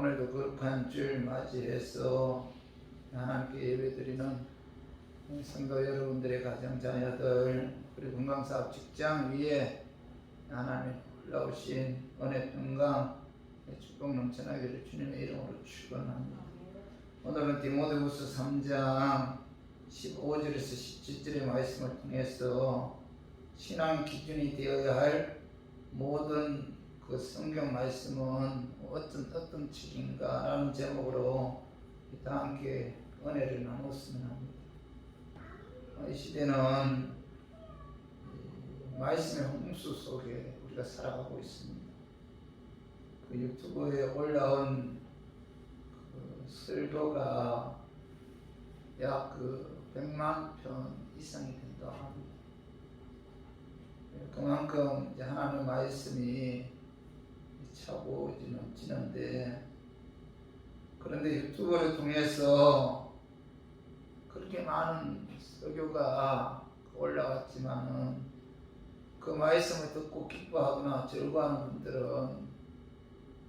오늘도 거룩한 주일 맞이해서 하나님께 예배드리는 성도 여러분들의 가정 자녀들, 그리고 건강사업 직장 위에 하나님 올라오신 은혜 평강 축복 넘쳐나기를 주님의 이름으로 축원합니다. 오늘은 디모데후서 3장 15절에서 17절의 말씀을 통해서 신앙 기준이 되어야 할 모든 그 성경 말씀은 어떤 책인가 라는 제목으로 다 함께 은혜를 나눴으면 합니다. 이 시대는 말씀의 홍수 속에 우리가 살아가고 있습니다. 그 유튜브에 올라온 그 설교가 약 100만 편 이상이 된다고 합니다. 그만큼 이제 하나님의 말씀이 차고 넘치는데, 그런데 유튜브를 통해서 그렇게 많은 설교가 올라왔지만은 그 말씀을 듣고 기뻐하거나 즐거워하는 분들은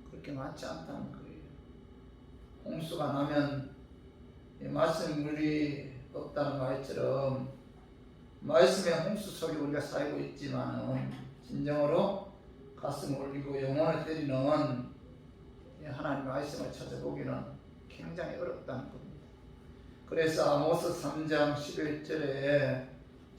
그렇게 많지 않다는 거예요. 홍수가 나면 말씀의 물이 없다는 말처럼 말씀의 홍수 속에 우리가 살고 있지만은 진정으로 가슴을 울리고 영혼을 때리는 하나님의 말씀을 찾아보기는 굉장히 어렵다는 겁니다. 그래서 아모스 3장 11절에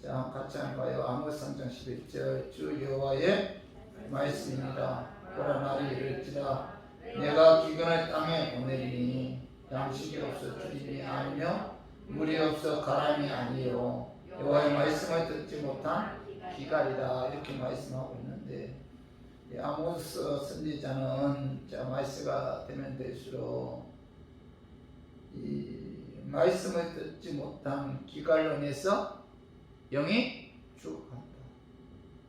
자 같이 한번 봐요. 아모스 3장 11절 주 여호와의 말씀입니다. 보라 날이 이를지라 내가 기근을 땅에 보내리니 양식이 없어 주림이 아니며 물이 없어 가람이 아니요 여호와의 말씀을 듣지 못한 기갈이다, 이렇게 말씀하고 있는데, 아모스 선지자는 말세가 되면 될수록 이 말씀을 듣지 못한 기갈로 인해서 영이 죽어간다,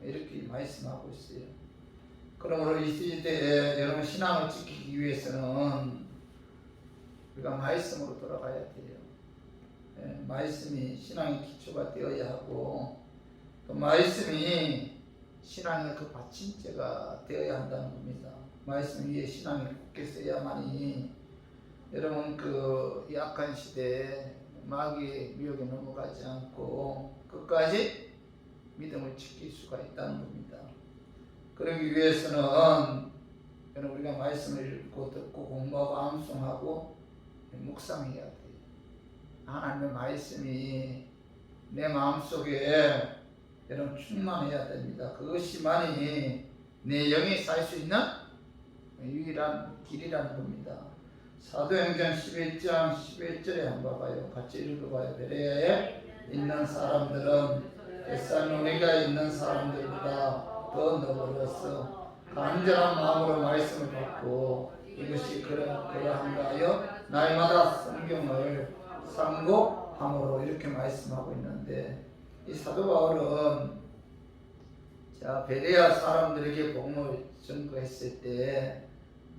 이렇게 말씀하고 있어요. 그러므로 이 시대에 여러분 신앙을 지키기 위해서는 우리가 말씀으로 돌아가야 돼요. 말씀이 신앙의 기초가 되어야 하고, 또 말씀이 신앙의 그 받침대가 되어야 한다는 겁니다. 말씀 위에 신앙이 굳게 서야만이 여러분 그 약한 시대에 마귀의 미혹에 넘어가지 않고 끝까지 믿음을 지킬 수가 있다는 겁니다. 그러기 위해서는 여러분 우리가 말씀을 읽고 듣고 공부하고 암송하고 묵상해야 돼요. 하나님의 말씀이 내 마음속에 여러분 충만해야 됩니다. 그것이만이 내 영이 살 수 있는 유일한 길이라는 겁니다. 사도행전 11장 11절에 한번 봐요. 같이 읽어봐요. 베레아에 있는 사람들은 데살로니가에 있는 사람들보다 더 너그러워서 간절한 마음으로 말씀을 받고 이것이 그러한가 하여 날마다 성경을 상고함으로, 이렇게 말씀하고 있는데, 이 사도 바울은 베레아 사람들에게 복음을 전거했을 때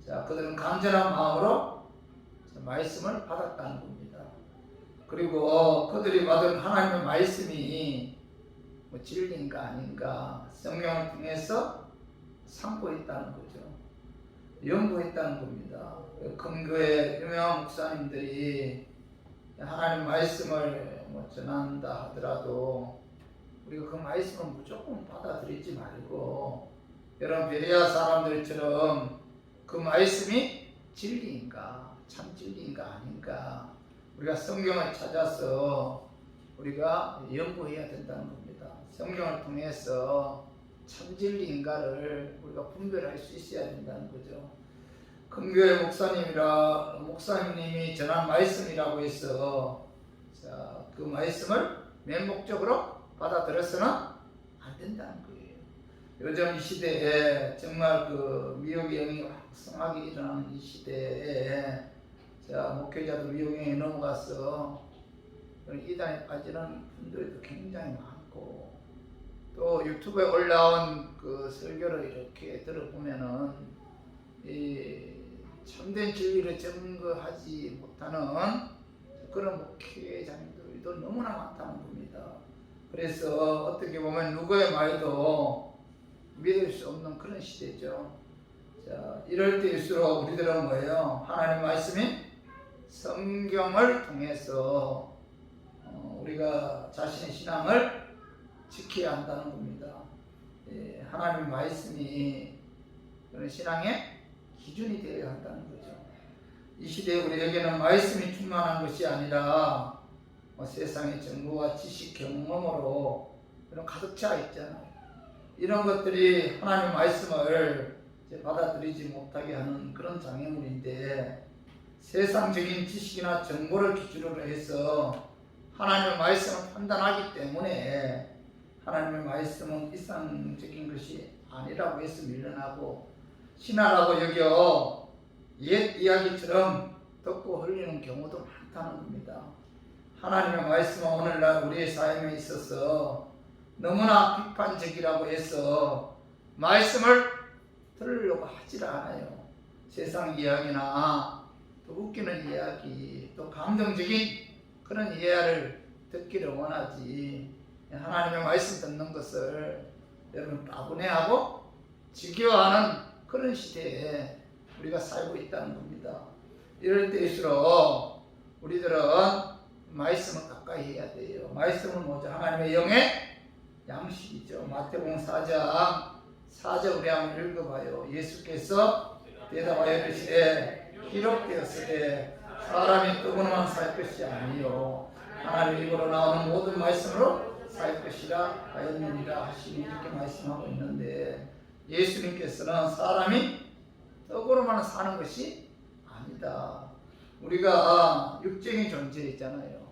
그들은 간절한 마음으로 말씀을 받았다는 겁니다. 그리고 그들이 받은 하나님의 말씀이 진리인가 아닌가 성경을 통해서 상고했다는 거죠. 연구했다는 겁니다. 근교의 유명한 목사님들이 하나님 말씀을 전한다 하더라도 우리가 그 말씀을 무조건 받아들이지 말고, 여러분 베레아 사람들처럼 그 말씀이 진리인가, 참 진리인가 아닌가 우리가 성경을 찾아서 우리가 연구해야 된다는 겁니다. 성경을 통해서 참 진리인가를 우리가 분별할 수 있어야 된다는 거죠. 큰교회 목사님이 전한 말씀이라고 해서 그 말씀을 맹목적으로 받아들여서는 안 된다는 거예요. 요즘 이 시대에 정말 그 미혹의 영이 왕성하게 일어나는 이 시대에 목회자도 미혹의 영에 넘어가서 이단에 빠지는 분들도 굉장히 많고, 또 유튜브에 올라온 그 설교를 이렇게 들어보면은 이 참된 진리를 증거하지 못하는 그런 목회자님들도 너무나 많다는 겁니다. 그래서 어떻게 보면 누구의 말도 믿을 수 없는 그런 시대죠. 자, 이럴 때일수록 우리들은 뭐예요? 하나님 말씀인 성경을 통해서 우리가 자신의 신앙을 지켜야 한다는 겁니다. 예, 하나님 말씀이 그런 신앙의 기준이 되어야 한다는 거죠. 이 시대에 우리에게는 말씀이 충만한 것이 아니라 세상의 정보와 지식, 경험으로 이런 가득 차 있잖아요. 이런 것들이 하나님 말씀을 받아들이지 못하게 하는 그런 장애물인데, 세상적인 지식이나 정보를 기준으로 해서 하나님의 말씀을 판단하기 때문에 하나님의 말씀은 이상적인 것이 아니라고 해서 밀려나고 신화라고 여겨 옛 이야기처럼 듣고 흘리는 경우도 많다는 겁니다. 하나님의 말씀은 오늘날 우리의 삶에 있어서 너무나 비판적이라고 해서 말씀을 들으려고 하질 않아요. 세상 이야기나 또 웃기는 이야기, 또 감동적인 그런 이야기를 듣기를 원하지, 하나님의 말씀 듣는 것을 여러분 따분해하고 지겨워하는 그런 시대에 우리가 살고 있다는 겁니다. 이럴 때일수록 우리들은 말씀을 가까이 해야 돼요. 말씀은 뭐죠? 하나님의 영의 양식이죠. 마태복음 4장 우리 한번 읽어봐요. 예수께서 대답하여 이르시되 기록되었으되 사람이 떡으로만 살 것이 아니요 하나님 입으로 나오는 모든 말씀으로 살 것이라 하였느니라 하시니, 이렇게 말씀하고 있는데, 예수님께서는 사람이 떡으로만 사는 것이 아니다. 우리가 육적인 존재 있잖아요.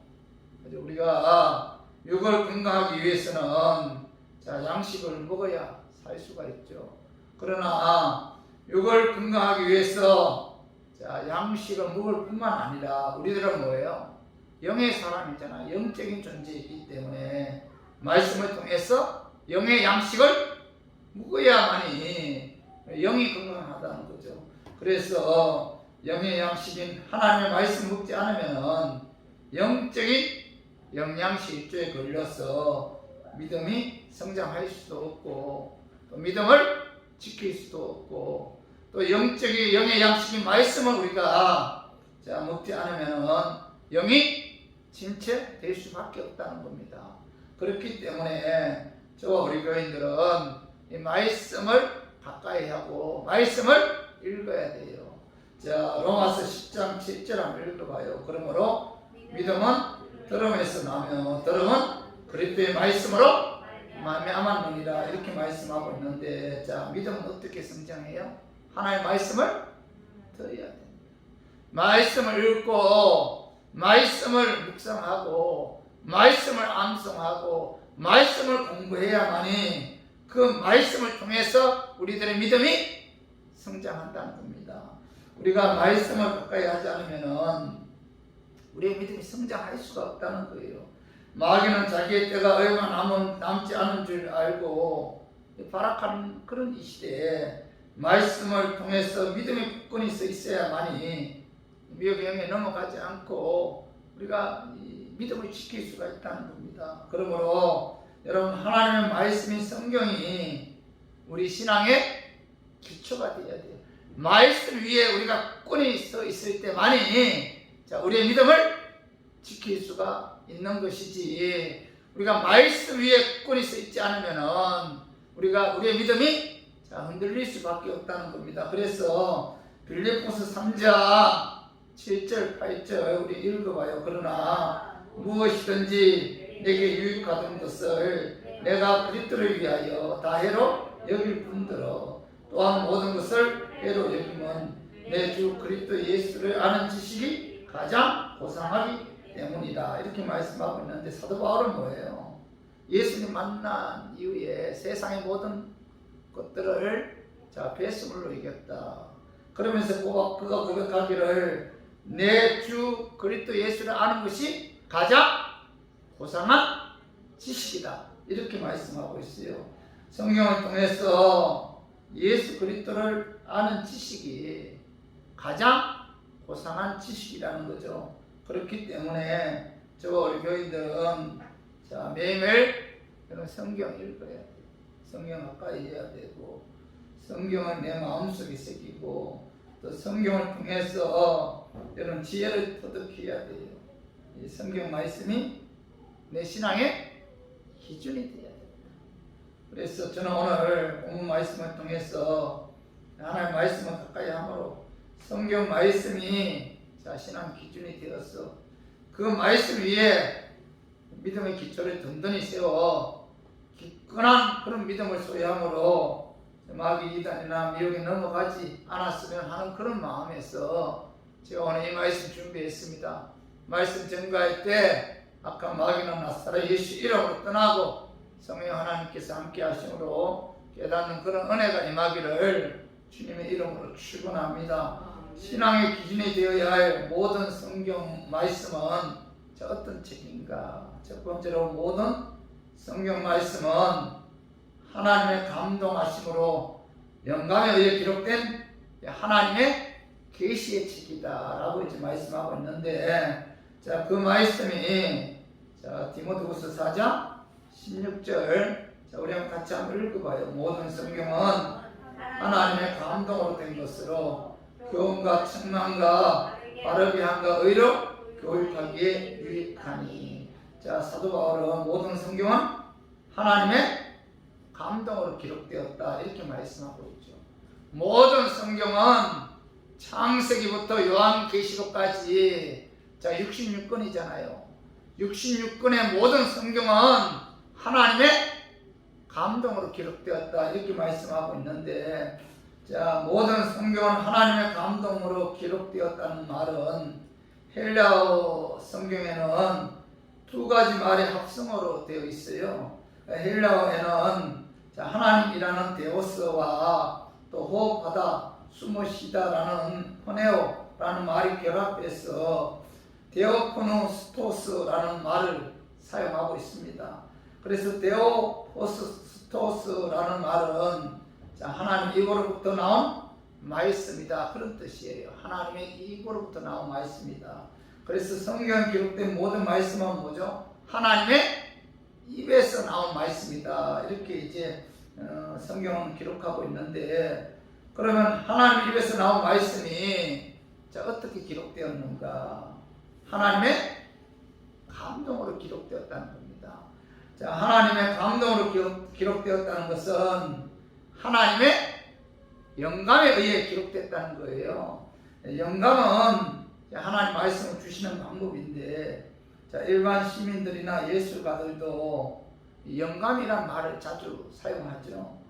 우리가 육을 건강하기 위해서는 양식을 먹어야 살 수가 있죠. 그러나 육을 건강하기 위해서 양식을 먹을 뿐만 아니라 우리들은 뭐예요? 영의 사람이잖아. 영적인 존재이기 때문에 말씀을 통해서 영의 양식을 먹어야만이 영이 건강하다는 거죠. 그래서 영의 양식인 하나님의 말씀 먹지 않으면 영적인 영양실조에 걸려서 믿음이 성장할 수도 없고, 또 믿음을 지킬 수도 없고, 또 영적인 영의 양식인 말씀을 우리가 먹지 않으면 영이 진체될 수밖에 없다는 겁니다. 그렇기 때문에 저와 우리 교인들은 이 말씀을 가까이 하고 말씀을 읽어야 돼요. 자, 로마서 10장 7절 한번 읽어봐요. 그러므로 믿음은 들음에서 나며 들음은 그리스도의 말씀으로 말미암았느니라, 이렇게 말씀하고 있는데, 자, 믿음은 어떻게 성장해요? 하나님의 말씀을 들어야 됩니다. 말씀을 읽고 말씀을 묵상하고 말씀을 암송하고 말씀을 공부해야만이 그 말씀을 통해서 우리들의 믿음이 성장한다는 겁니다. 우리가 말씀을 가까이 하지 않으면 우리의 믿음이 성장할 수가 없다는 거예요. 마귀는 자기의 때가 얼마 남지 않은 줄 알고 발악하는 그런 이 시대에 말씀을 통해서 믿음의 굳건히 서 있어야만이 미혹의 영에 넘어가지 않고 우리가 이 믿음을 지킬 수가 있다는 겁니다. 그러므로 여러분, 하나님의 말씀인 성경이 우리 신앙의 기초가 되어야 돼요. 말씀 위에 우리가 굳건히 서 있을 때만이 우리의 믿음을 지킬 수가 있는 것이지, 우리가 말씀 위에 굳건히 서 있지 않으면 우리의 믿음이 흔들릴 수밖에 없다는 겁니다. 그래서 빌립보서 3장 7절 8절 우리 읽어봐요. 그러나 무엇이든지 내게 유익하던 것을 내가 그리스도를 위하여 다 해로 여길 뿐더러 또한 모든 것을 해로 여기면 내 주 그리스도 예수를 아는 지식이 가장 고상하기 때문이다, 이렇게 말씀하고 있는데, 사도 바울은 뭐예요? 예수님 만난 이후에 세상의 모든 것들을 배수물로 이겼다. 그러면서 그가 고백하기를 내 주 그리스도 예수를 아는 것이 가장 고상한 지식이다, 이렇게 말씀하고 있어요. 성경을 통해서 예수 그리스도를 아는 지식이 가장 고상한 지식이라는 거죠. 그렇기 때문에 저와 우리 교인들은 매일매일 성경 읽어야 돼요. 성경 가까이 해야 되고, 성경은 내 마음속에 새기고 또 성경을 통해서 여러분 지혜를 터득해야 돼요. 이 성경 말씀이 내 신앙의 기준이 돼야 돼요. 그래서 저는 오늘 본문 말씀을 통해서 하나님의 말씀을 가까이 함으로 성경 말씀이 자 신앙 기준이 되어서 그 말씀 위에 믿음의 기초를 든든히 세워 굳건한 그런 믿음을 소유함으로 마귀 이단이나 미혹에 넘어가지 않았으면 하는 그런 마음에서 제가 오늘 이 말씀 준비했습니다. 말씀 전가할 때 아까 마귀는 나사렛 예수 이름으로 떠나고 성령 하나님께서 함께 하심으로 깨닫는 그런 은혜가 임하기를 주님의 이름으로 축원합니다. 신앙의 기준이 되어야 할 모든 성경 말씀은 어떤 책인가? 첫 번째로 모든 성경 말씀은 하나님의 감동하심으로 영감에 의해 기록된 하나님의 계시의 책이다라고 이제 말씀하고 있는데, 자, 그 말씀이 자 디모데후서 4장 16절, 자 우리 같이 한번 읽어봐요. 모든 성경은 하나님의 감동으로 된 것으로 교훈과 책망과 바르게 함과 의로 교육하기에 유익하니. 자, 사도 바울은 모든 성경은 하나님의 감동으로 기록되었다 이렇게 말씀하고 있죠. 모든 성경은 창세기부터 요한계시록까지 자 66권이잖아요. 66권의 모든 성경은 하나님의 감동으로 기록되었다 이렇게 말씀하고 있는데, 자 모든 성경은 하나님의 감동으로 기록되었다는 말은 헬라어 성경에는 두 가지 말의 합성어로 되어 있어요. 헬라어에는 하나님이라는 데오스와 또 호흡하다, 숨으시다라는 포네오라는 말이 결합해서 데오포노스토스라는 말을 사용하고 있습니다. 그래서 데오포스토스라는 말은 하나님 이거로부터 나온 말씀이다 그런 뜻이에요. 하나님의 입으로부터 나온 말씀이다. 그래서 성경에 기록된 모든 말씀은 뭐죠? 하나님의 입에서 나온 말씀이다 이렇게 이제 성경은 기록하고 있는데, 그러면 하나님 입에서 나온 말씀이 자 어떻게 기록되었는가? 하나님의 감동으로 기록되었다는 겁니다. 자 하나님의 감동으로 기록되었다는 것은 하나님의 영감에 의해 기록됐다는 거예요. 영감은 하나님 말씀을 주시는 방법인데, 자 일반 시민들이나 예술가들도 영감이란 말을 자주 사용하죠.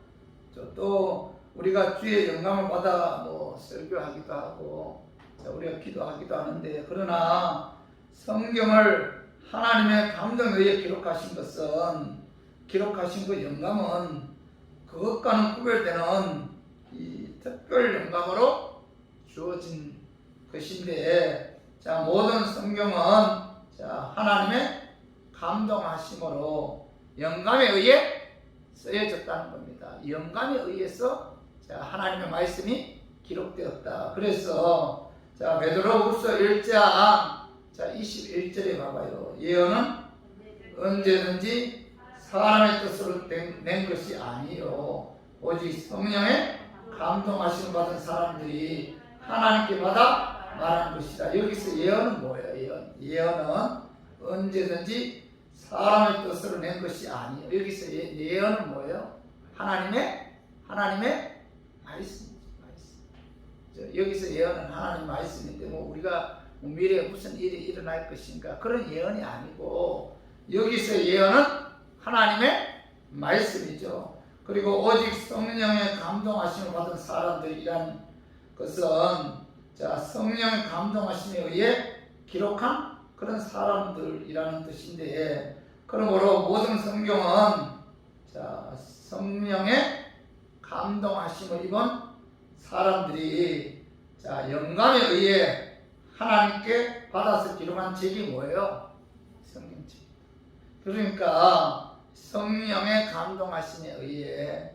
또 우리가 주의 영감을 받아 뭐 설교하기도 하고 자 우리가 기도하기도 하는데, 그러나 성경을 하나님의 감동에 의해 기록하신 그 영감은 그것과는 구별되는 이 특별 영감으로 주어진 것인데, 자 모든 성경은 자 하나님의 감동하심으로 영감에 의해 쓰여졌다는 겁니다. 영감에 의해서 자 하나님의 말씀이 기록되었다. 그래서 자 베드로후서 1장 자 21절에 봐봐요. 예언은 언제든지 사람의 뜻으로 낸 것이 아니요 오직 성령의 감동하심을 받은 사람들이 하나님께 받아 말한 것이다. 여기서 예언은 뭐예요? 예언은 언제든지 사람의 뜻으로 낸 것이 아니에요. 여기서 예언은 뭐예요? 하나님의 말씀. 여기서 예언은 하나님 말씀인데 뭐 우리가 미래에 무슨 일이 일어날 것인가 그런 예언이 아니고, 여기서 예언은 하나님의 말씀이죠. 그리고 오직 성령의 감동하심을 받은 사람들이란 것은 자 성령의 감동하심에 의해 기록한 그런 사람들이라는 뜻인데, 그러므로 모든 성경은 자 성령의 감동하심을 입은 사람들이 자 영감에 의해 하나님께 받아서 기록한 책이 뭐예요? 성경책. 그러니까 성령의 감동하심에 의해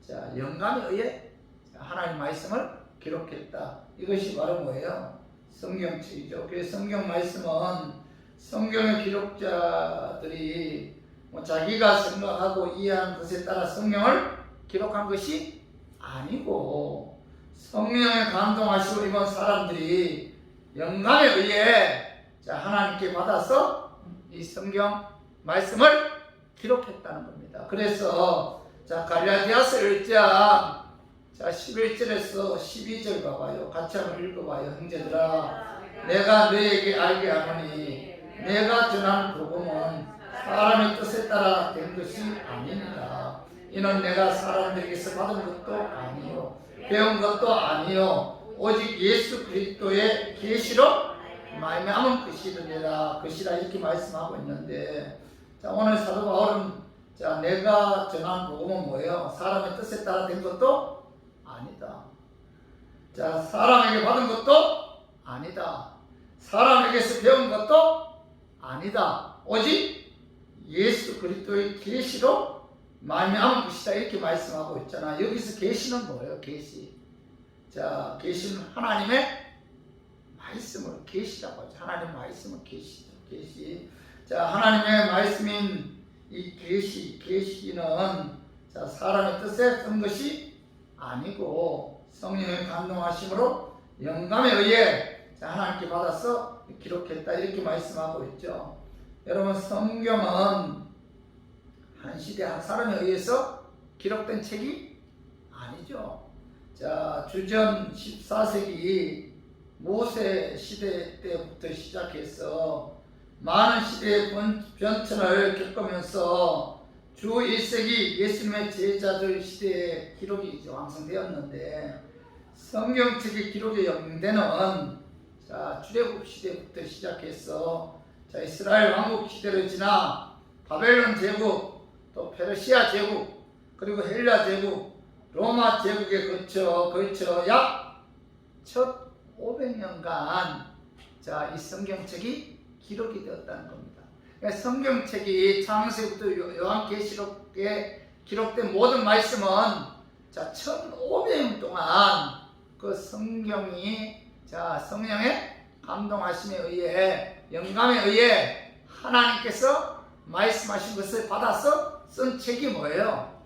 자 영감에 의해 하나님 말씀을 기록했다. 이것이 바로 뭐예요? 성경책이죠. 그래서 성경 말씀은 성경의 기록자들이 뭐 자기가 생각하고 이해한 것에 따라 성경을 기록한 것이 아니고 성령의 감동하시고 이번 사람들이 영감에 의해 하나님께 받아서 이 성경 말씀을 기록했다는 겁니다. 그래서 갈라디아서 1장 11절에서 12절 봐봐요. 같이 한번 읽어봐요. 형제들아, 내가 너에게 알게 하노니 내가 전하는 복음은 사람의 뜻에 따라 된 것이 아닙니다. 이는 내가 사람들에게서 받은 것도 아니요 배운 것도 아니요 오직 예수 그리스도의 계시로 말미암은 것이니라 이렇게 말씀하고 있는데, 오늘 사도 바울은 내가 전한 복음은 뭐예요? 사람의 뜻에 따라 된 것도 아니다. 사람에게 받은 것도 아니다. 사람에게서 배운 것도 아니다. 오직 예수 그리스도의 계시로 말미암은 것이다 이렇게 말씀하고 있잖아. 여기서 계시는 뭐예요? 계시. 계시는 하나님의 말씀을 계시라고 하죠. 하나님의 말씀을 계시죠. 계시. 하나님의 말씀인 이 계시는 사람의 뜻에 쓴 것이 아니고 성령의 감동하심으로 영감에 의해 하나님께 받아서 기록했다 이렇게 말씀하고 있죠. 여러분, 성경은 한 시대 한 사람에 의해서 기록된 책이 아니죠. 주전 14세기 모세 시대 때부터 시작해서 많은 시대의 변천을 겪으면서 주 1세기 예수님의 제자들 시대에 기록이 완성되었는데, 성경책의 기록의 영대는 출애굽 시대부터 시작해서 이스라엘 왕국 시대를 지나 바벨론 제국, 또 페르시아 제국, 그리고 헬라 제국, 로마 제국에 걸쳐 약 1500년간 이 성경책이 기록이 되었다는 겁니다. 성경책이 창세기부터 요한계시록에 기록된 모든 말씀은 1500년 동안 그 성경이 성령의 감동하심에 의해 영감에 의해 하나님께서 말씀하신 것을 받아서 쓴 책이 뭐예요?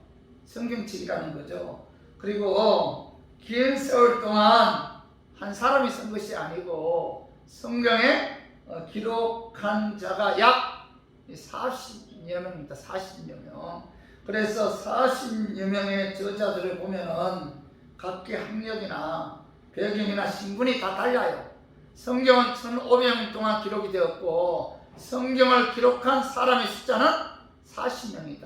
성경책이라는 거죠. 그리고 긴 세월 동안 한 사람이 쓴 것이 아니고 성경에 기록한 자가 약 40여 명입니다. 40여 명. 그래서 40여 명의 저자들을 보면은 각기 학력이나 배경이나 신분이 다 달라요. 성경은 1500년 동안 기록이 되었고 성경을 기록한 사람의 숫자는 40명이다.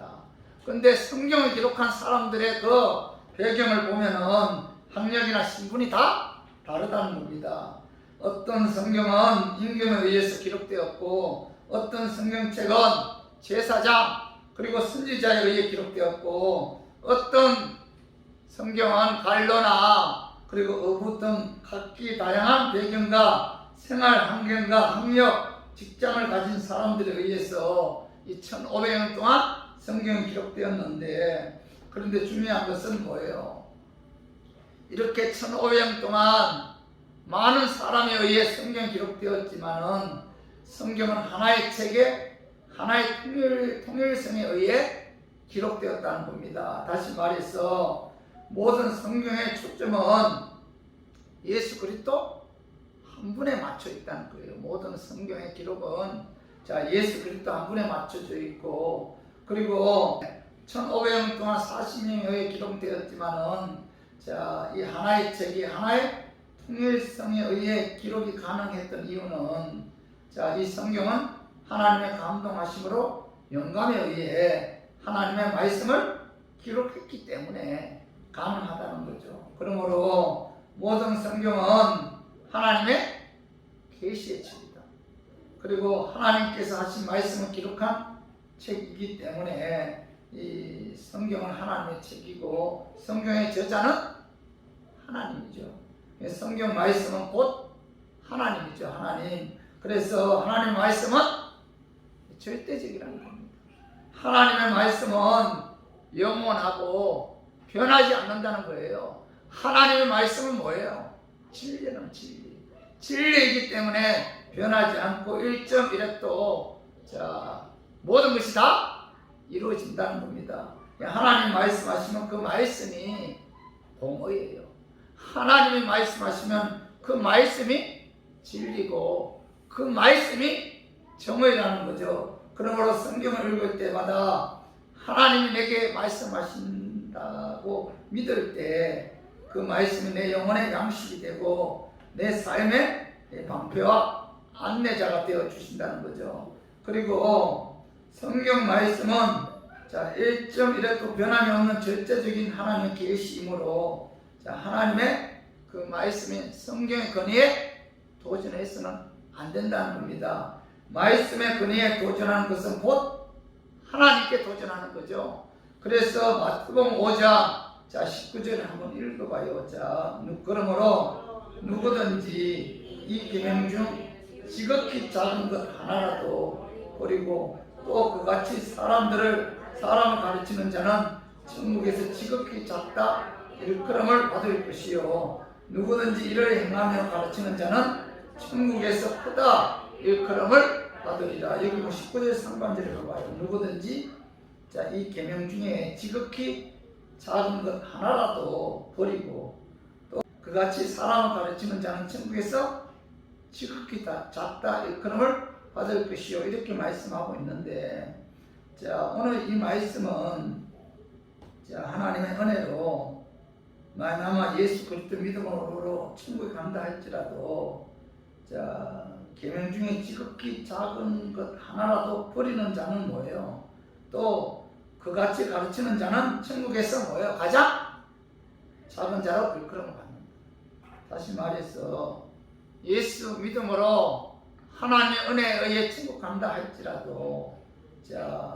그런데 성경을 기록한 사람들의 그 배경을 보면은 학력이나 신분이 다 다르다는 겁니다. 어떤 성경은 임금에 의해서 기록되었고 어떤 성경책은 제사장 그리고 선지자에 의해 기록되었고 어떤 성경은 갈로나 그리고 어부 등 각기 다양한 배경과 생활 환경과 학력, 직장을 가진 사람들에 의해서 이 1500년 동안 성경이 기록되었는데, 그런데 중요한 것은 뭐예요? 이렇게 1500년 동안 많은 사람에 의해 성경이 기록되었지만은 성경은 하나의 책에 하나의 통일성에 의해 기록되었다는 겁니다. 다시 말해서 모든 성경의 초점은 예수 그리스도 한 분에 맞춰 있다는 거예요. 모든 성경의 기록은 예수 그리스도 한 분에 맞춰져 있고, 그리고 1500년 동안 40명에 의해 기록되었지만은 이 하나의 책이 하나의 통일성에 의해 기록이 가능했던 이유는 이 성경은 하나님의 감동하심으로 영감에 의해 하나님의 말씀을 기록했기 때문에 가능하다는 거죠. 그러므로 모든 성경은 하나님의 계시의 책이다. 그리고 하나님께서 하신 말씀을 기록한 책이기 때문에 이 성경은 하나님의 책이고 성경의 저자는 하나님이죠. 성경 말씀은 곧 하나님이죠. 하나님. 그래서 하나님 말씀은 절대적이라는 겁니다. 하나님의 말씀은 영원하고 변하지 않는다는 거예요. 하나님의 말씀은 뭐예요? 진리는 진리. 진리이기 때문에 변하지 않고 1.1획도 모든 것이 다 이루어진다는 겁니다. 하나님 말씀하시면 그 말씀이 공의예요. 하나님이 말씀하시면 그 말씀이 진리고 그 말씀이 정의라는 거죠. 그러므로 성경을 읽을 때마다 하나님이 내게 말씀하신다고 믿을 때 그 말씀이 내 영혼의 양식이 되고 내 삶의 방패와 안내자가 되어 주신다는 거죠. 그리고 성경 말씀은 자 1.1에도 변함이 없는 절대적인 하나님의 계시이므로 자 하나님의 그 말씀인 성경의 권위에 도전해서는 안 된다는 겁니다. 말씀의 권위에 도전하는 것은 곧 하나님께 도전하는 거죠. 그래서 마태복음 5장 자 19절에 한번 읽어봐요. 자 그러므로 누구든지 이 계명 중 지극히 작은 것 하나라도 버리고 또 그같이 사람을 가르치는 자는 천국에서 지극히 작다 일컬음을 받을 것이요 누구든지 이를 행하며 가르치는 자는 천국에서 크다 일컬음을 받으리라. 여기 19절 상반절에 봐봐요. 누구든지 자 이 계명 중에 지극히 작은 것 하나라도 버리고 또 그같이 사람을 가르치는 자는 천국에서 지극히 작다 일컬음을 받을 것이요 이렇게 말씀하고 있는데 자 오늘 이 말씀은 자 하나님의 은혜로 만약에 예수 그리스도 믿음으로 천국에 간다 할지라도 자 계명 중에 지극히 작은 것 하나라도 버리는 자는 뭐예요? 또 그같이 가르치는 자는 천국에서 뭐예요? 가장 작은 자로 일컬음을 받는다. 다시 말해서 예수 믿음으로 하나님의 은혜에 의해 천국 간다 할지라도 자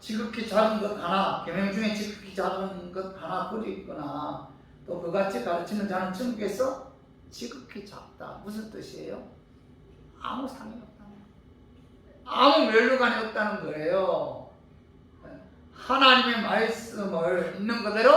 지극히 작은 것 하나 계명 중에 지극히 작은 것 하나 버리거나 또 그같이 가르치는 자는 천국에서 지극히 작다. 무슨 뜻이에요? 아무 상이 없다는 거예요. 아무 면류관이 없다는 거예요. 하나님의 말씀을 있는 그대로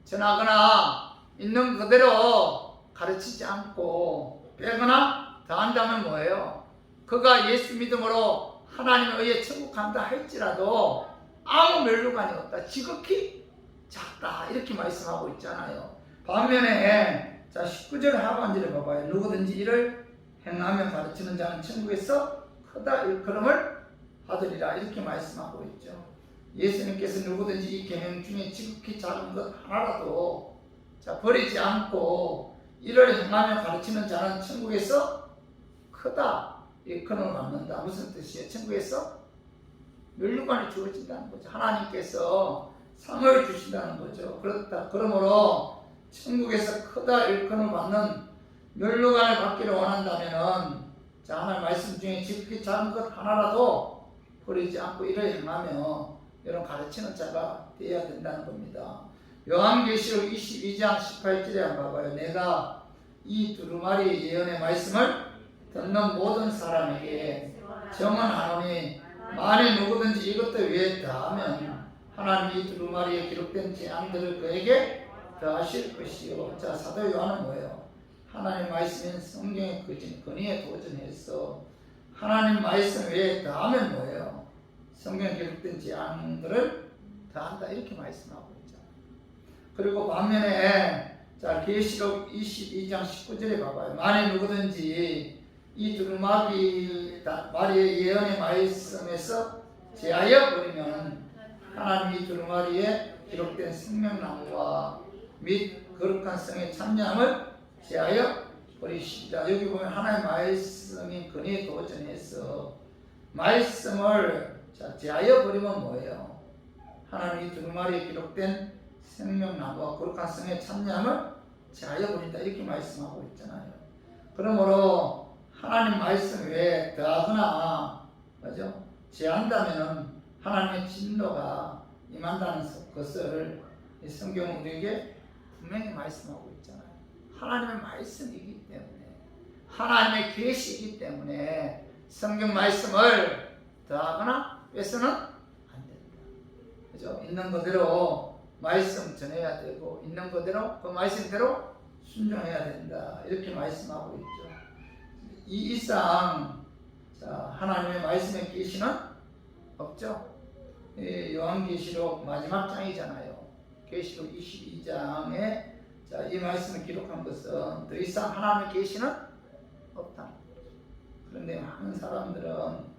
전하거나 있는 그대로 가르치지 않고 빼거나 더한다면 뭐예요? 그가 예수 믿음으로 하나님에 의해 천국 간다 할지라도 아무 면류관이 없다. 지극히 작다. 이렇게 말씀하고 있잖아요. 반면에 자 19절 하반절에 봐봐요. 누구든지 이를 행하며 가르치는 자는 천국에서 크다 일컬음을 받으리라. 이렇게 말씀하고 있죠. 예수님께서 누구든지 이 계명 중에 지극히 작은 것 하나라도 자 버리지 않고 이를 행하며 가르치는 자는 천국에서 크다 일컬음을 받는다. 무슨 뜻이에요? 천국에서 면류관이 주어진다는 거죠. 하나님께서 상을 주신다는 거죠. 그러므로 천국에서 크다 일컬음을 받는 면류관을 받기를 원한다면은 자 하나님 말씀 중에 지극히 작은 것 하나라도 버리지 않고 이를 행하며 여러분 가르치는 자가 되어야 된다는 겁니다. 요한계시록 22장 18절에 한번 봐봐요. 내가 이 두루마리 예언의 말씀을 듣는 모든 사람에게 정언하노니 만일 누구든지 이것도 위에 더하면 하나님이 이 두루마리에 기록된 재앙들을 그에게 더하실 것이요. 자 사도 요한은 뭐예요? 하나님 말씀인 성경의 권위에 도전해서 하나님 말씀 외에 더하면 뭐예요? 성경에 기록된 재앙들을 더한다 이렇게 말씀하고 있잖아요. 그리고 반면에 자 계시록 22장 19절에 봐봐요. 만일 누구든지 이 두루마리의 예언의 말씀에서 제하여 버리면 하나님이 두루마리에 기록된 생명나무와 및 거룩한 성의 참여함을 제하여 버리시리라. 여기 보면 하나님의 말씀인 권위에 도전해서 말씀을 자, 제하여 버리면 뭐예요? 하나님이 두루마리에 기록된 생명나무와 거룩한 성의 참여함을 제하여 버린다 이렇게 말씀하고 있잖아요. 그러므로 하나님 말씀 외에 더하거나 그죠? 제한다면은 하나님의 진노가 임한다는 것을 이 성경은 우리에게 분명히 말씀하고 있잖아요. 하나님의 말씀이기 때문에 하나님의 계시이기 때문에 성경 말씀을 더하거나 빼서는 안 된다. 그죠? 있는 그대로 말씀 전해야 되고 있는 그대로 그 말씀대로 순종해야 된다. 이렇게 말씀하고 있죠. 이 이상 자, 하나님의 말씀의 계시는 없죠. 요한계시록 마지막 장이잖아요. 계시록 22장에 자, 이 말씀을 기록한 것은 더 이상 하나님의 계시는 없다. 그런데 많은 사람들은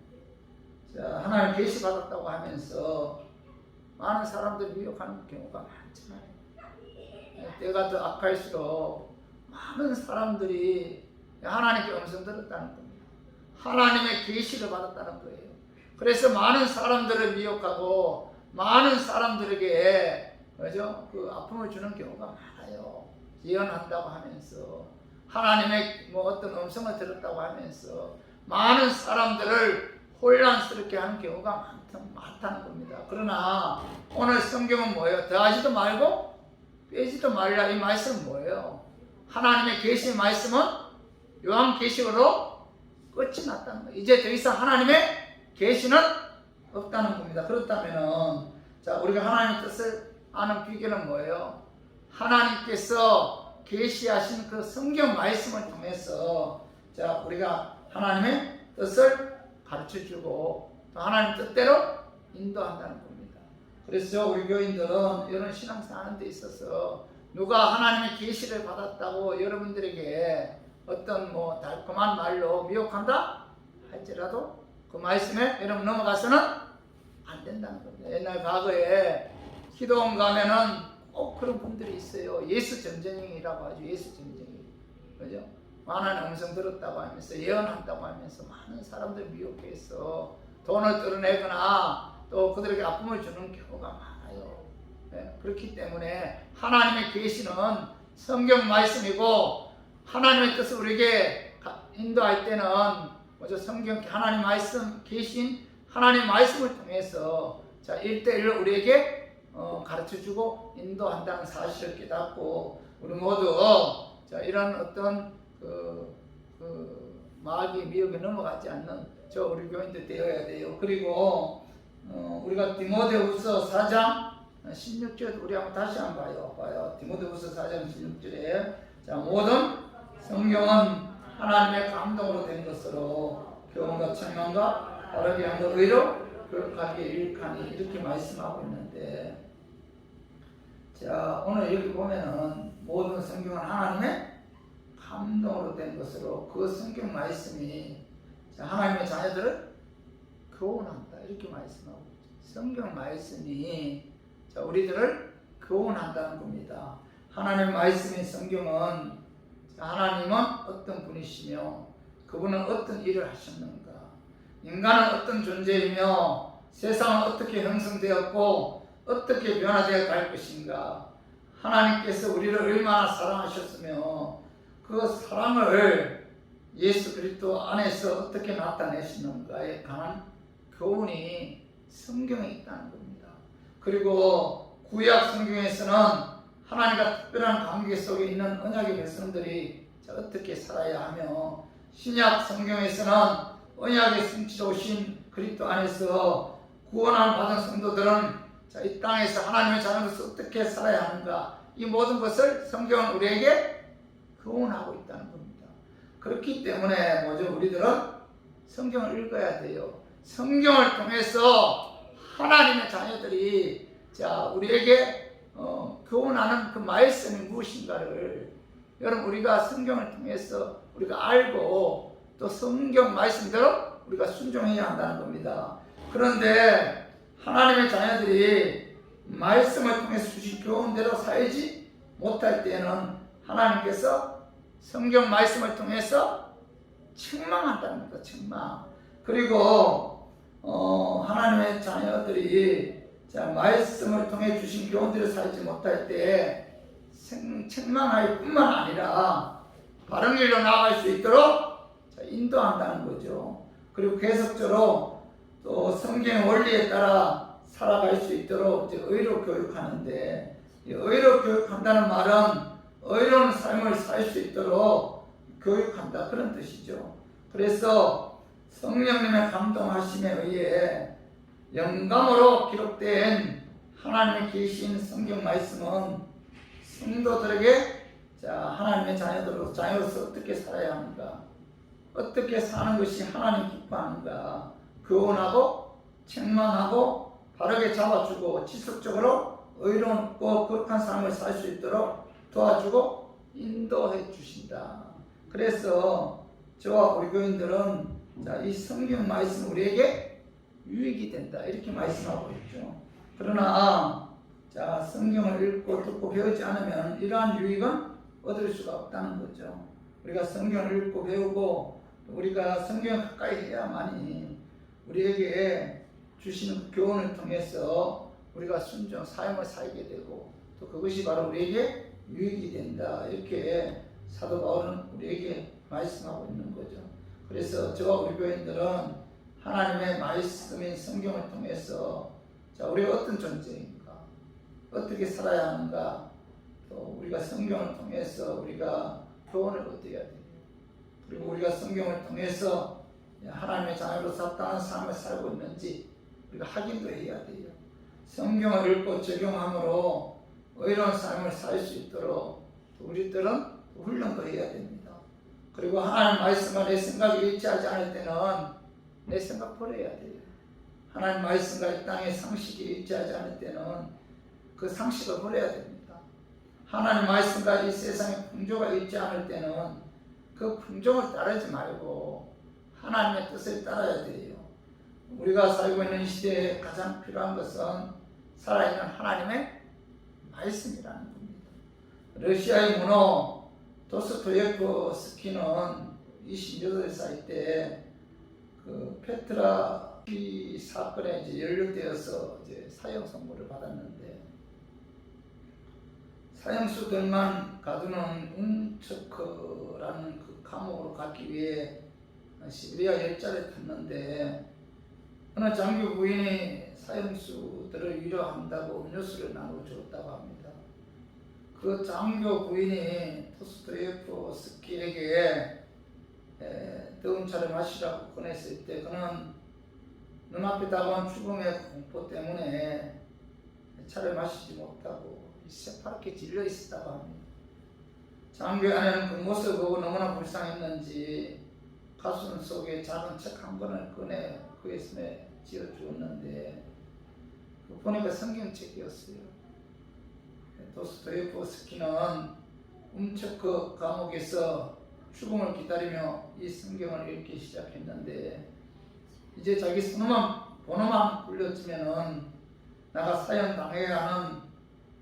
자, 하나님 계시 받았다고 하면서 많은 사람들이 미혹하는 경우가 많잖아요. 때가 더 악할수록 많은 사람들이 하나님께 음성 들었다는 겁니다. 하나님의 계시를 받았다는 거예요. 그래서 많은 사람들을 미혹하고 많은 사람들에게 그죠? 그 아픔을 주는 경우가 많아요. 예언한다고 하면서 하나님의 뭐 어떤 음성을 들었다고 하면서 많은 사람들을 혼란스럽게 하는 경우가 많다는 겁니다. 그러나 오늘 성경은 뭐예요? 더하지도 말고 빼지도 말라. 이 말씀은 뭐예요? 하나님의 계시의 말씀은 요한계시록으로 끝이 났다는 거예요. 이제 더 이상 하나님의 계시는 없다는 겁니다. 그렇다면은 자, 우리가 하나님의 뜻을 아는 비결은 뭐예요? 하나님께서 계시하신 그 성경 말씀을 통해서 자, 우리가 하나님의 뜻을 가르쳐주고 또 하나님 뜻대로 인도한다는 겁니다. 그래서 우리 교인들은 이런 신앙생활 하는 데 있어서 누가 하나님의 계시를 받았다고 여러분들에게 어떤 뭐 달콤한 말로 미혹한다 할지라도 그 말씀에 여러분 넘어가서는 안 된다는 겁니다. 옛날 과거에 기도원 가면은 꼭 그런 분들이 있어요. 예수 점쟁이라고 하죠. 예수 점쟁이. 그죠? 많은 음성 들었다고 하면서 예언한다고 하면서 많은 사람들 미혹해서 돈을 뜯어내거나 또 그들에게 아픔을 주는 경우가 많아요. 네, 그렇기 때문에 하나님의 계시는 성경 말씀이고 하나님의 뜻을 우리에게 인도할 때는 먼저 성경 하나님 말씀 계신 하나님 말씀을 통해서 자 1대1로 우리에게 가르쳐주고 인도한다는 사실을 깨닫고 우리 모두 자 이런 어떤 마귀 미혹에 넘어가지 않는 저 우리 교인들 되어야 돼요. 그리고 우리가 디모데후서 4장 16절 우리 한번 다시 한번 봐요. 디모데후서 4장 16절에 자 모든 성경은 하나님의 감동으로 된 것으로 교훈과 책망과 바르게 함과 의로 교육하기에 유익하니 이렇게 말씀하고 있는데 자 오늘 여기 보면은 모든 성경은 하나님의 감동으로 된 것으로 그 성경 말씀이 자, 하나님의 자녀들을 교훈한다 이렇게 말씀하고 있죠. 성경 말씀이 자, 우리들을 교훈한다는 겁니다. 하나님의 말씀인 성경은 자, 하나님은 어떤 분이시며 그분은 어떤 일을 하셨는가 인간은 어떤 존재이며 세상은 어떻게 형성되었고 어떻게 변화되어 갈 것인가 하나님께서 우리를 얼마나 사랑하셨으며 그 사랑을 예수 그리스도 안에서 어떻게 나타내시는가에 관한 교훈이 성경에 있다는 겁니다. 그리고 구약 성경에서는 하나님과 특별한 관계 속에 있는 언약의 백성들이 어떻게 살아야 하며 신약 성경에서는 언약의 성취자 오신 그리스도 안에서 구원을 받은 성도들은 이 땅에서 하나님의 자녀로서 어떻게 살아야 하는가 이 모든 것을 성경은 우리에게 교훈하고 있다는 겁니다. 그렇기 때문에 먼저 우리들은 성경을 읽어야 돼요. 성경을 통해서 하나님의 자녀들이 자 우리에게 교훈하는 그 말씀이 무엇인가를 여러분 우리가 성경을 통해서 우리가 알고 또 성경 말씀대로 우리가 순종해야 한다는 겁니다. 그런데 하나님의 자녀들이 말씀을 통해서 주신 교훈대로 살지 못할 때는 하나님께서 성경 말씀을 통해서 책망한다는 겁니다. 책망. 그리고 하나님의 자녀들이 자, 말씀을 통해 주신 교훈대로 살지 못할 때 책망할 뿐만 아니라 바른 길로 나아갈 수 있도록 인도한다는 거죠. 그리고 계속적으로 또 성경의 원리에 따라 살아갈 수 있도록 의로 교육하는데 의로 교육한다는 말은 의로운 삶을 살 수 있도록 교육한다 그런 뜻이죠. 그래서 성령님의 감동하심에 의해 영감으로 기록된 하나님의 계신 성경 말씀은 성도들에게 자 하나님의 자녀로서 어떻게 살아야 하는가 어떻게 사는 것이 하나님 기뻐하는가 교훈하고 책망하고 바르게 잡아주고 지속적으로 의롭고 거룩한 삶을 살 수 있도록 도와주고 인도해 주신다. 그래서 저와 우리 교인들은 이 성경 말씀 우리에게 유익이 된다 이렇게 말씀하고 있죠. 그러나 성경을 읽고 듣고 배우지 않으면 이러한 유익은 얻을 수가 없다는 거죠. 우리가 성경을 읽고 배우고 우리가 성경을 가까이 해야만이 우리에게 주시는 그 교훈을 통해서 우리가 순종 삶을 살게 되고 또 그것이 바로 우리에게 유익이 된다 이렇게 사도 바울은 우리에게 말씀하고 있는 거죠. 그래서 저와 우리 교인들은 하나님의 말씀인 성경을 통해서 우리가 어떤 존재인가, 어떻게 살아야 하는가, 또 우리가 성경을 통해서 우리가 교훈을 얻어야 돼요. 그리고 우리가 성경을 통해서 하나님의 자녀로서 합당한 삶을 살고 있는지 우리가 확인도 해야 돼요. 성경을 읽고 적용함으로 의로운 삶을 살 수 있도록 우리들은 훈련도 해야 됩니다. 그리고 하나님 말씀과 내 생각이 일치하지 않을 때는 내 생각 버려야 돼요. 하나님 말씀과 이 땅의 상식이 일치하지 않을 때는 그 상식을 버려야 됩니다. 하나님 말씀과 이 세상의 풍조가 일치 않을 때는 그 풍조를 따르지 말고 하나님의 뜻을 따라야 돼요. 우리가 살고 있는 이 시대에 가장 필요한 것은 살아있는 하나님의 말씀이라는 겁니다. 러시아의 문호 도스토예프스키는 28살 때 그 페트라 피 사건에 연루되어서 사형 선고를 받았는데 사형수들만 가두는 운처크라는 그 감옥으로 가기 위해 시베리아 열차를 탔는데 어느 장교 부인이 사형수들을 위로한다고 음료수를 나눠주었다고 합니다. 그 장교 부인이 도스토예프스키에게 뜨거운 차를 마시라고 꺼냈을 때 그는 눈앞에 다가온 죽음의 공포 때문에 차를 마시지 못하고 새파랗게 질려 있었다고 합니다. 장교의 아내는 그 모습을 보고 너무나 불쌍했는지 가슴 속에 작은 책 한 권을 꺼내 그의 손에 쥐어주었는데 보니까 성경책이었어요. 도스토예프스키는 움처크 감옥에서 죽음을 기다리며 이 성경을 읽기 시작했는데 이제 자기 번호만 불려주면은 나가 사형 당해야 하는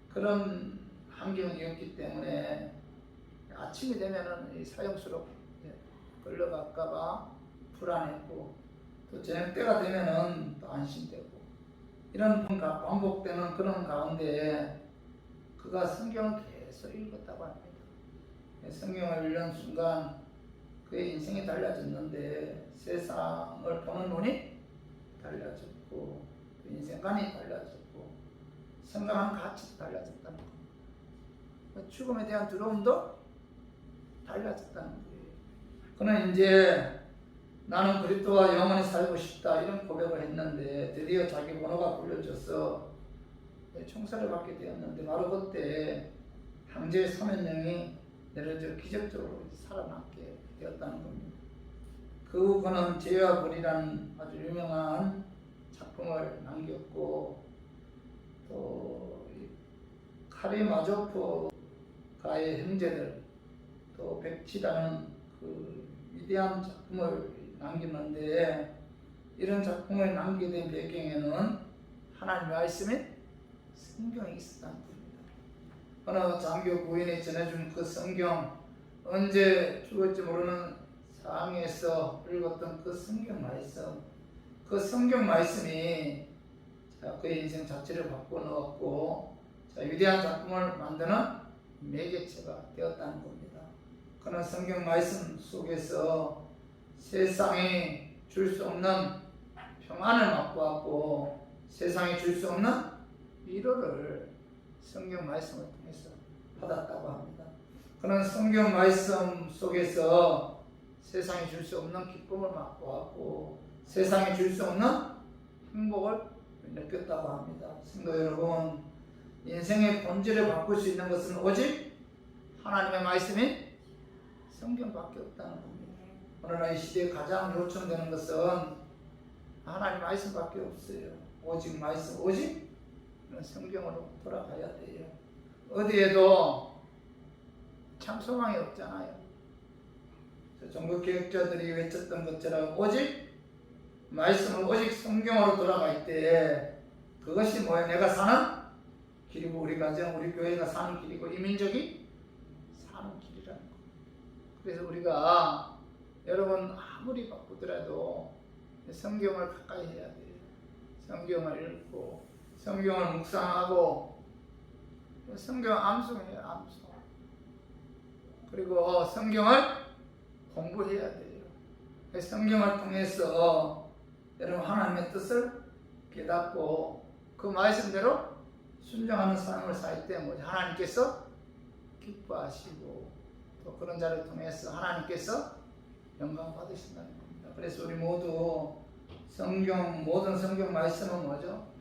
그런 환경이었기 때문에 아침이 되면은 이 사형수로 끌려갈까봐 불안했고 또 저녁 때가 되면은 또 안심되고 이런 반복되는 그런 가운데 그가 성경을 계속 읽었다고 합니다. 성경을 읽는 순간 그의 인생이 달라졌는데 세상을 보는 눈이 달라졌고 인생관이 달라졌고 생각하는 가치도 달라졌다는 겁니다. 죽음에 대한 두려움도 달라졌다는 거예요. 그는 이제 나는 그리스도와 영원히 살고 싶다 이런 고백을 했는데 드디어 자기 번호가 불려져서 총살을 받게 되었는데 바로 그때 황제의 사면령이 내려져 기적적으로 살아남게 되었다는 겁니다. 그 후 그는 죄와 벌이라는 아주 유명한 작품을 남겼고 또 카리마조프가의 형제들 또 백치라는 그 위대한 작품을 남겼는데 이런 작품을 남기게 된 배경에는 하나님의 말씀인 성경이 있었다는 겁니다. 어느 장교 부인이 전해준 그 성경, 언제 죽을지 모르는 상황에서 읽었던 그 성경 말씀, 그 성경 말씀이 그의 인생 자체를 바꿔놓았고 위대한 작품을 만드는 매개체가 되었다는 겁니다. 그는 성경 말씀 속에서 세상이 줄 수 없는 평안을 맛보았고 세상이 줄 수 없는 위로를 성경 말씀을 통해서 받았다고 합니다. 그는 성경 말씀 속에서 세상이 줄 수 없는 기쁨을 맛보았고 세상이 줄 수 없는 행복을 느꼈다고 합니다. 성도 여러분, 인생의 본질을 바꿀 수 있는 것은 오직 하나님의 말씀인 성경밖에 없다는 겁니다. 오늘날 이 시대에 가장 요청되는 것은 하나님 말씀밖에 없어요. 오직 말씀, 오직 그런 성경으로 돌아가야 돼요. 어디에도 참 소망이 없잖아요. 종교 개혁자들이 외쳤던 것처럼 오직 말씀은 오직 성경으로 돌아갈 때 그것이 뭐예요? 내가 사는 길이고 우리 가정, 우리 교회가 사는 길이고 이 민족이 사는 길이라는 거. 그래서 우리가 여러분 아무리 바쁘더라도 성경을 가까이 해야 돼요. 성경을 읽고 성경을 묵상하고 성경 암송해요. 암송. 그리고 성경을 공부해야 돼요. 성경을 통해서 여러분 하나님의 뜻을 깨닫고 그 말씀대로 순종하는 삶을 살 때 뭐지? 하나님께서 기뻐하시고 또 그런 자를 통해서 하나님께서 영광 받으신다는 겁니다. 그래서 우리 모두 성경, 모든 성경 말씀은 뭐죠?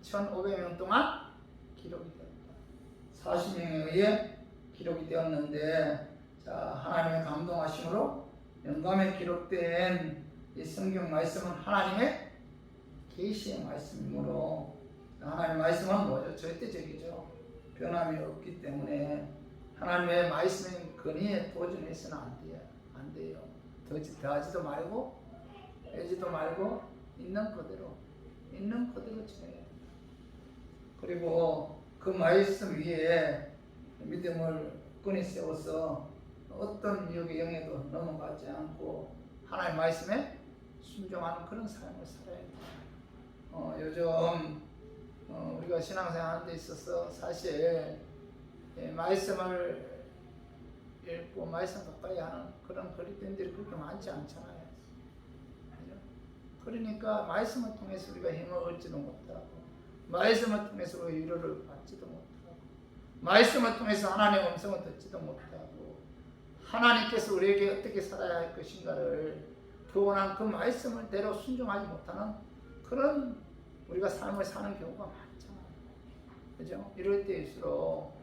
1500년 동안 기록이 되었다. 40명에 의해 기록이 되었는데, 자, 하나님의 감동하심으로 영감에 기록된 이 성경 말씀은 하나님의 계시의 말씀이므로, 하나님의 말씀은 뭐죠? 절대적이죠. 변함이 없기 때문에 하나님의 말씀의 근위에 도전해서는 안 돼요. 더하지도 말고 빼지도 말고 있는 그대로 전해야 됩니다. 그리고 그 말씀 위에 믿음을 끈히 세워서 어떤 유혹의 영에도 넘어가지 않고 하나님의 말씀에 순종하는 그런 삶을 살아야 돼요. 요즘 우리가 신앙생활 하는 데 있어서 사실 말씀을 읽고 말씀 가까이 하는 그런 그리스도인들이 그렇게 많지 않잖아요. 그죠? 그러니까 말씀을 통해서 우리가 힘을 얻지도 못하고 말씀을 통해서 우리가 위로를 받지도 못하고 말씀을 통해서 하나님의 음성을 듣지도 못하고 하나님께서 우리에게 어떻게 살아야 할 것인가를 교훈한 그 말씀을 대로 순종하지 못하는 그런 우리가 삶을 사는 경우가 많잖아요. 그죠? 이럴 때일수록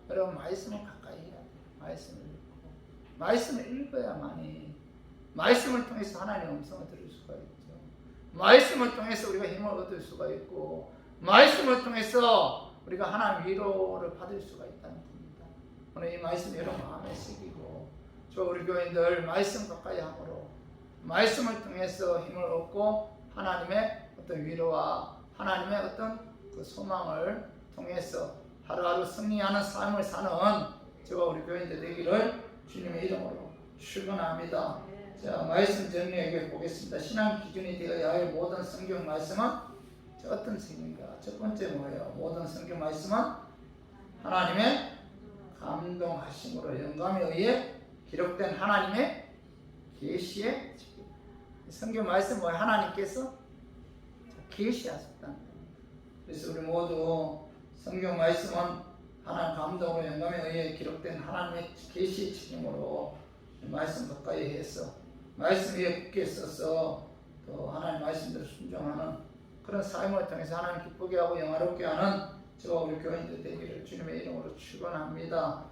여러분 말씀을 가까이 해야 돼요. 말씀을 읽고 말씀을 읽어야만이 말씀을 통해서 하나님의 음성을 들을 수가 있죠. 말씀을 통해서 우리가 힘을 얻을 수가 있고 말씀을 통해서 우리가 하나님 위로를 받을 수가 있다는 겁니다. 오늘 이 말씀 여러분 마음에 새기고 저 우리 교인들 말씀 가까이 함으로 말씀을 통해서 힘을 얻고 하나님의 어떤 위로와 하나님의 어떤 그 소망을 통해서 하루하루 승리하는 삶을 사는 저와 우리 교인들 되기를 주님의 이름으로 축원합니다. 자, 말씀 정리해 보겠습니다. 신앙 기준이 되어야 할 모든 성경 말씀은 어떤 성경인가? 첫 번째 뭐예요? 모든 성경 말씀은 하나님의 감동하심으로 영감에 의해 기록된 하나님의 계시의 성경 말씀 뭐예요? 하나님께서 계시하셨다는 겁니다. 그래서 우리 모두 성경 말씀은 하나님 감동으로 영감에 의해 기록된 하나님의 계시의 책임으로 말씀 가까이 해서 말씀 위에 굳게 서서 또 하나님 말씀대로 순종하는 그런 삶을 통해서 하나님 기쁘게 하고 영화롭게 하는 저와 우리 교인들 되기를 주님의 이름으로 축원합니다.